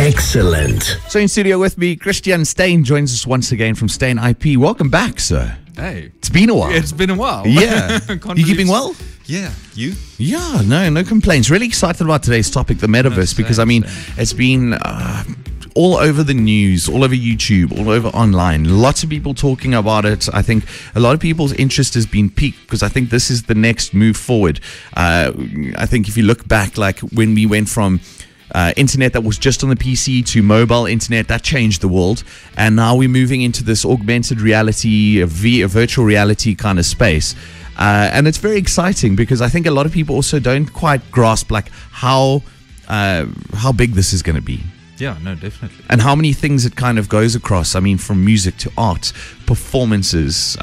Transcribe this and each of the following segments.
Excellent. So in studio with me, Christian Steyn joins us once again from STEYN IP. Welcome back, sir. Hey. It's been a while. It's been a while. Yeah. You keeping well? Yeah. You? Yeah, no complaints. Really excited about today's topic, the Metaverse, because, I mean, it's been all over the news, all over YouTube, all over online. Lots of people talking about it. I think a lot of people's interest has been piqued because I think this is the next move forward. I think if you look back, like when we went from internet that was just on the PC to mobile internet, that changed the world, and now we're moving into this augmented reality, a virtual reality kind of space, and it's very exciting because I think a lot of people also don't quite grasp like how big this is going to be. Yeah, no, definitely. And how many things it kind of goes across. I mean, from music to art, performances,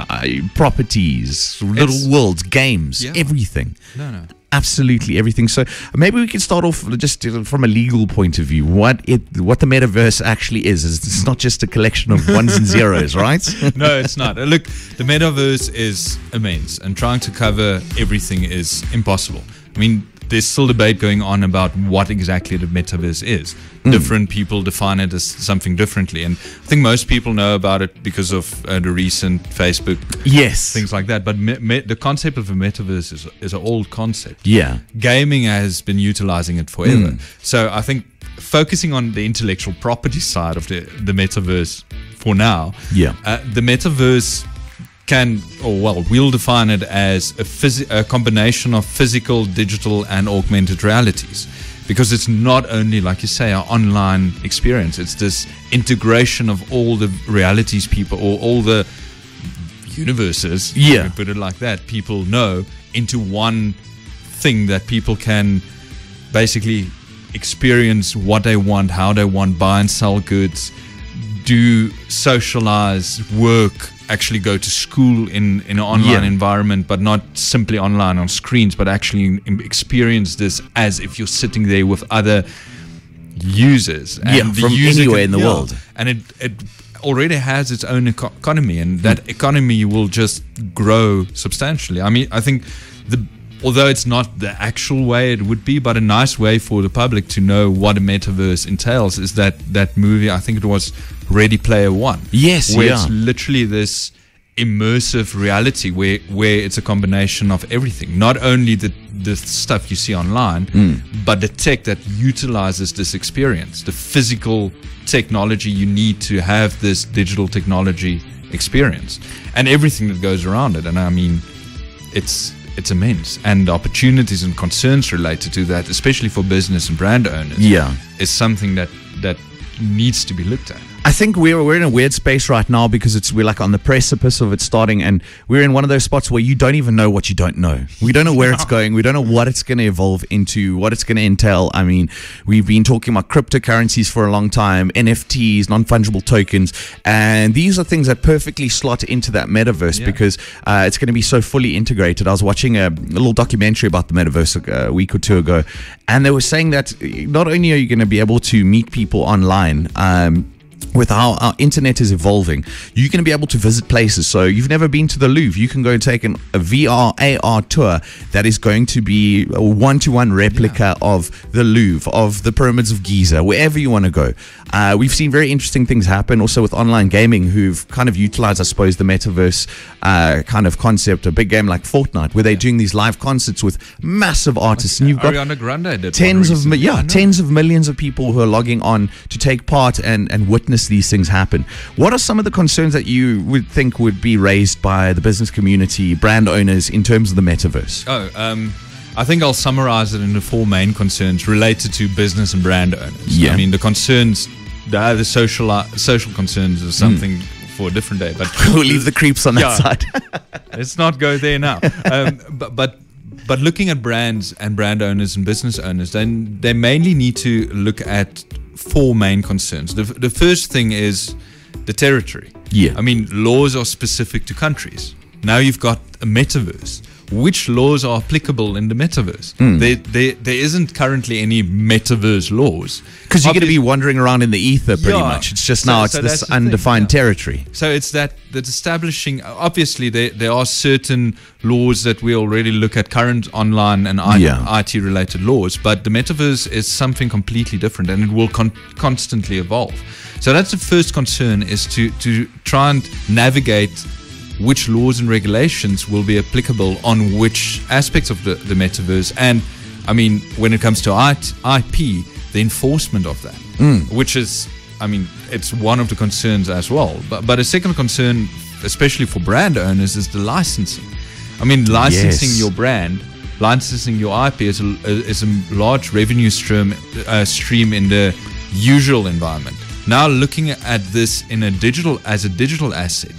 properties, little worlds, games, everything. No. Absolutely everything. So maybe we can start off just from a legal point of view. What the Metaverse actually is. It's not just a collection of ones and zeros, right? No, it's not. Look, the Metaverse is immense, and trying to cover everything is impossible. I mean, there's still debate going on about what exactly the Metaverse is. Different people define it as something differently, and I think most people know about it because of the recent Facebook, things like that. But the concept of a Metaverse is an old concept. Yeah, gaming has been utilizing it forever. So I think focusing on the intellectual property side of the Metaverse for now. The Metaverse we'll define it as a combination of physical, digital, and augmented realities. Because it's not only, like you say, our online experience. It's this integration of all the realities people, or all the universes, if you put it like that, people know, into one thing that people can basically experience what they want, how they want, buy and sell goods, do socialize, work, actually go to school in an online environment, but not simply online on screens, but actually experience this as if you're sitting there with other users. And from anywhere in the world. And it already has its own economy, and that economy will just grow substantially. I mean, I think although it's not the actual way it would be, but a nice way for the public to know what a Metaverse entails is that movie, I think it was Ready Player One. Yes, where it's literally this immersive reality where it's a combination of everything. Not only the stuff you see online, but the tech that utilizes this experience, the physical technology you need to have this digital technology experience, and everything that goes around it. And I mean, it's immense, and the opportunities and concerns related to that, especially for business and brand owners, is something that needs to be looked at. I think we're in a weird space right now because we're like on the precipice of it starting, and we're in one of those spots where you don't even know what you don't know. We don't know where it's going. We don't know what it's going to evolve into, what it's going to entail. I mean, we've been talking about cryptocurrencies for a long time, NFTs, non-fungible tokens, and these are things that perfectly slot into that Metaverse because it's going to be so fully integrated. I was watching a little documentary about the Metaverse a week or two ago, and they were saying that not only are you going to be able to meet people online, with how our internet is evolving, you're going to be able to visit places. So you've never been to the Louvre, you can go and take a VR, AR tour that is going to be a one-to-one replica of the Louvre, of the pyramids of Giza, wherever you want to go. We've seen very interesting things happen also with online gaming, who've kind of utilized, I suppose, the Metaverse kind of concept. A big game like Fortnite, where they're doing these live concerts with massive artists, and you've got Ariana Grande did tens of millions of people who are logging on to take part and witness these things happen. What are some of the concerns that you would think would be raised by the business community, brand owners, in terms of the Metaverse? I think I'll summarize it into four main concerns related to business and brand owners. I mean, the concerns, the social concerns is something for a different day, but we'll leave the creeps on that side. Let's not go there now. But looking at brands and brand owners and business owners, then they mainly need to look at four main concerns. The first thing is the territory. I mean, laws are specific to countries. Now you've got a Metaverse which laws are applicable in the metaverse. There isn't currently any metaverse laws. Because you're going to be wandering around in the ether pretty much. It's just now it's this undefined territory. So it's that establishing, obviously there are certain laws that we already look at, current online and IT related laws, but the metaverse is something completely different, and it will constantly evolve. So that's the first concern, is to try and navigate which laws and regulations will be applicable on which aspects of the metaverse. And I mean, when it comes to IP, the enforcement of that, which is, I mean, it's one of the concerns as well. But a second concern, especially for brand owners, is the licensing. I mean, licensing your brand, licensing your IP is a large revenue stream in the usual environment. Now looking at this in a digital asset,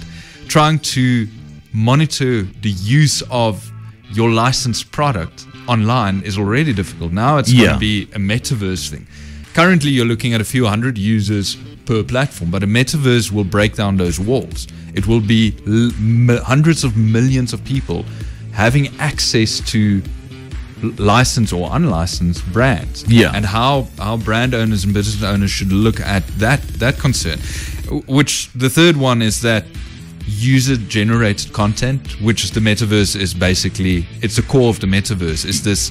trying to monitor the use of your licensed product online is already difficult. Now it's going to be a metaverse thing. Currently, you're looking at a few hundred users per platform, but a metaverse will break down those walls. It will be hundreds of millions of people having access to licensed or unlicensed brands. And how brand owners and business owners should look at that concern. Which the third one is that user-generated content, which is the metaverse, is basically, it's the core of the metaverse, is this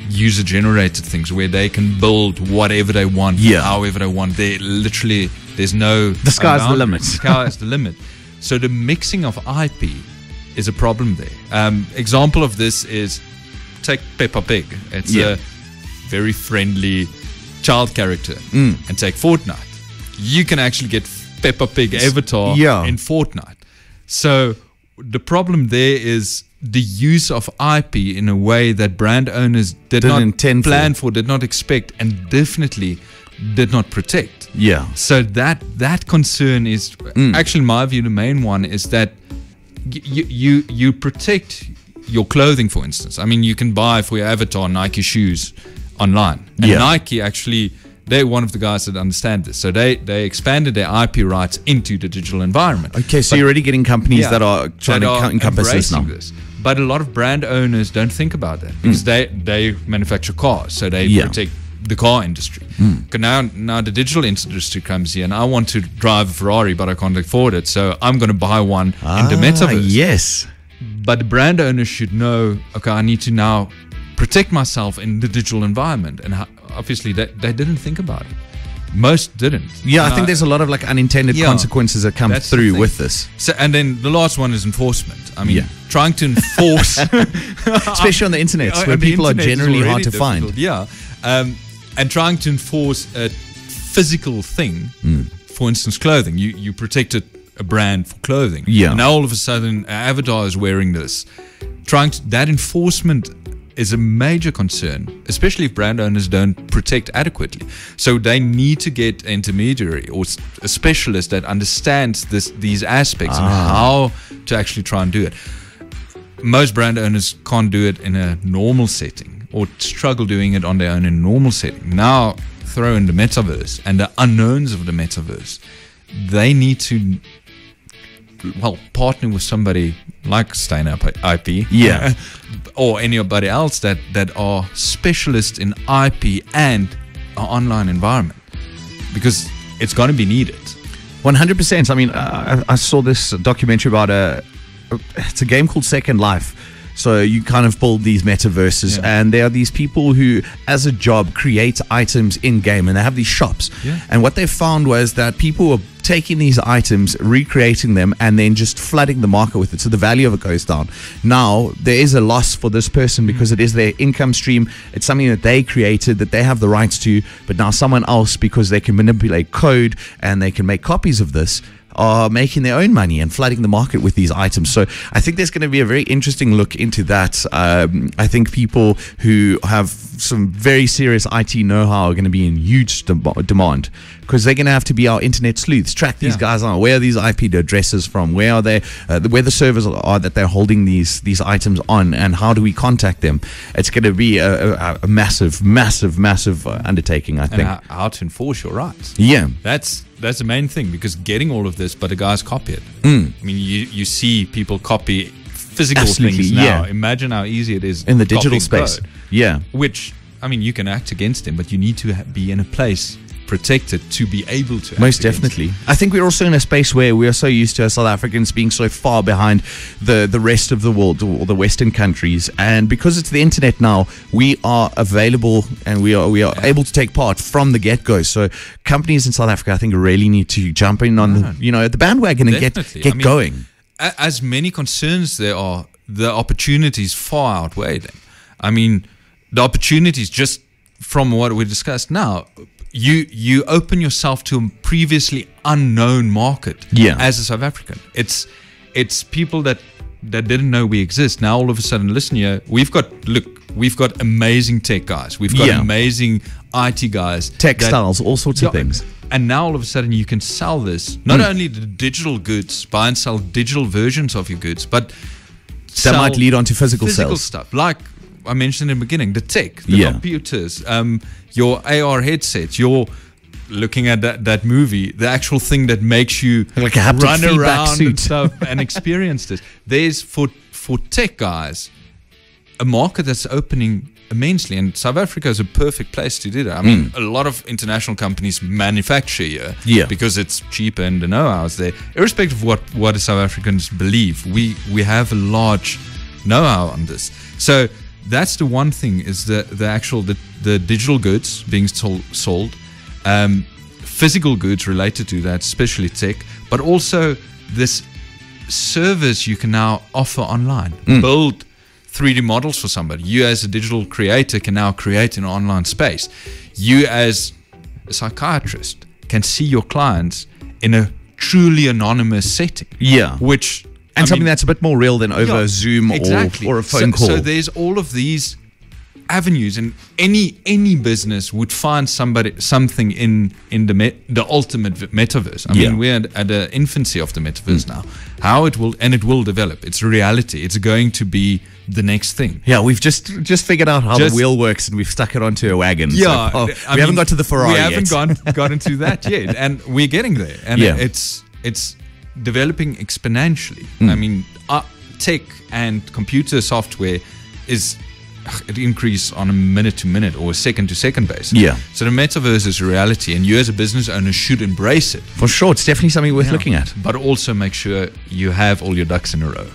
user-generated things where they can build whatever they want, however they want. There's no... The sky's the limit. The sky is the limit. So the mixing of IP is a problem there. Example of this is, take Peppa Pig. It's a very friendly child character. And take Fortnite. You can actually get Peppa Pig avatar in Fortnite. So the problem there is the use of IP in a way that brand owners did not plan for, did not expect, and definitely did not protect. So that concern is actually, in my view, the main one is that you protect your clothing, for instance. I mean, you can buy for your avatar Nike shoes online. And Nike actually, they're one of the guys that understand this. So they expanded their IP rights into the digital environment. Okay, so you're already getting companies that are trying to encompass this now. But a lot of brand owners don't think about that, because they manufacture cars, so they protect the car industry. Now the digital industry comes here, and I want to drive a Ferrari, but I can't afford it, so I'm going to buy one in the metaverse. Yes. But the brand owners should know, okay, I need to now protect myself in the digital environment. And obviously, they didn't think about it. Most didn't. I think there's a lot of like unintended consequences that come through with this. So, and then the last one is enforcement. I mean, trying to enforce, especially on the internet, where people are generally hard to find. And trying to enforce a physical thing, for instance, clothing. You protected a brand for clothing. And now all of a sudden, Avatar is wearing this. That enforcement is a major concern, especially if brand owners don't protect adequately. So they need to get an intermediary or a specialist that understands these aspects and how to actually try and do it. Most brand owners can't do it in a normal setting, or struggle doing it on their own in a normal setting. Now throw in the metaverse and the unknowns of the metaverse. They need to partner with somebody like STEYN IP, or anybody else that are specialists in IP and our online environment, because it's going to be needed. 100%. I mean, I saw this documentary about it's a game called Second Life. So you kind of build these metaverses, and there are these people who, as a job, create items in-game, and they have these shops. And what they found was that people were taking these items, recreating them, and then just flooding the market with it. So the value of it goes down. Now, there is a loss for this person because it is their income stream. It's something that they created, that they have the rights to, but now someone else, because they can manipulate code and they can make copies of this, are making their own money and flooding the market with these items. So I think there's going to be a very interesting look into that. I think people who have some very serious IT know-how are going to be in huge demand, because they're going to have to be our internet sleuths, track these guys on. Where are these IP addresses from? Where are they? Where the servers are that they're holding these items on, and how do we contact them? It's going to be a massive undertaking, I think. And how to enforce your rights. That's the main thing, because getting all of this, but the guys copy it. I mean, you see people copy physical Absolutely, things now. yeah. Imagine how easy it is in the digital copying space. code, Yeah. which, I mean, you can act against them, but you need to be in a place protected to be able to act Most against definitely. I think we're also in a space where we are so used to as South Africans being so far behind the rest of the world or the Western countries. And because it's the internet now, we are available and we are able to take part from the get-go. So companies in South Africa, I think, really need to jump in on the bandwagon and Definitely. get I mean, going. As many concerns there are, the opportunities far outweigh them. I mean, the opportunities, just from what we discussed now, you open yourself to a previously unknown market. As a South African, it's people that didn't know we exist. Now all of a sudden, listen here, we've got amazing tech guys, we've got amazing IT guys, textiles, all sorts of things. And now all of a sudden you can sell this, not only the digital goods, buy and sell digital versions of your goods, but that might lead on to physical sales stuff, like I mentioned in the beginning, the tech, the computers, your AR headsets, you're looking at that movie, the actual thing that makes you like a run around suit. and stuff and experience this. There's for tech guys a market that's opening immensely, and South Africa is a perfect place to do that. I mean, a lot of international companies manufacture here because it's cheaper and the know-how is there. Irrespective of what the South Africans believe, we have a large know-how on this. So that's the one thing, is the digital goods being sold, physical goods related to that, especially tech, but also this service you can now offer online. Build 3D models for somebody. You as a digital creator can now create an online space. You as a psychiatrist can see your clients in a truly anonymous setting. Which... And something that's a bit more real than over Zoom or a phone call. So there's all of these avenues, and any business would find something in the ultimate metaverse. I mean, we're at the infancy of the metaverse now. How it will develop. It's a reality. It's going to be the next thing. Yeah, we've just figured out how the wheel works, and we've stuck it onto a wagon. Yeah, so, we haven't got to the Ferrari yet. We haven't gotten to that yet, and we're getting there. And it's developing exponentially. I mean, tech and computer software it increase on a minute-to-minute or a second-to-second basis. So the metaverse is a reality, and you as a business owner should embrace it. For sure, it's definitely something worth looking at. But also make sure you have all your ducks in a row.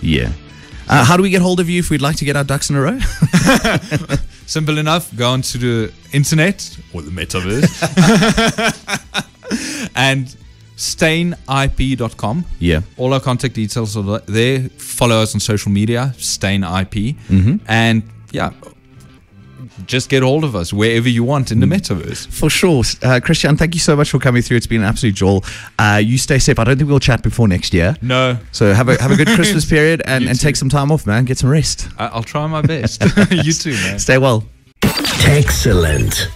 How do we get hold of you if we'd like to get our ducks in a row? Simple enough. Go onto the internet or the metaverse and STEYNIP.com. All our contact details are there. Follow us on social media, STEYN IP. And just get hold of us wherever you want in the metaverse. For sure. Christian, thank you so much for coming through. It's been an absolute joy. You stay safe. I don't think we'll chat before next year. No. So have a good Christmas period and take some time off, man. Get some rest. I'll try my best. You too, man. Stay well. Excellent.